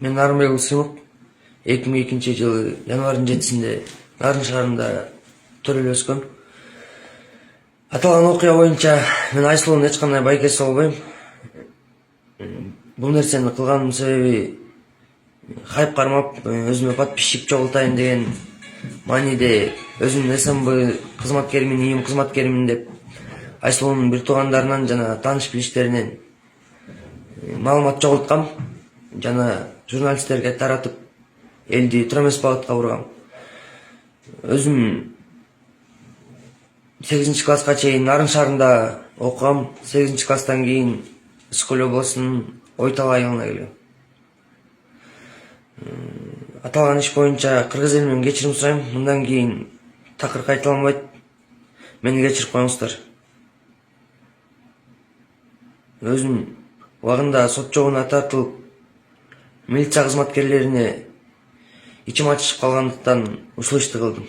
Мен Нарынбек Ысымов 2002-жылы январьдын 7-синде Нарын шаарында төрөлүп өскөн. Аталган окуя боюнча мен Айсулуунун эч кандай байкеси болбойм. Бул нерсени кылганымдын себеби хайп кармап, өзүмө подписчик чогултайын деген мааниде өзүмдүн СМБ кызматкеримин, ИИМ кызматкеримин деп Айсулуунун бир туугандарынан жана тааныш билиштеринен маалымат чогулткам жана журналисттерге таратып элди туура эмес багытка бургам. Өзүм 8-класска чейин Нарын шаарында окугам. 8-класстан кийин Ысык-Көл облусунун Ойтал айылына келгем. Аталган иш боюнча кыргыз элинен кечирим сурайм. Мындан кийин такыр кайталанбайт. Мени кечирип коюңуздар. Өзүм убагында сот жобуна тартылып, милиция кызматкерлерине ичим ачышып калгандыктан ушул ишти кылдым.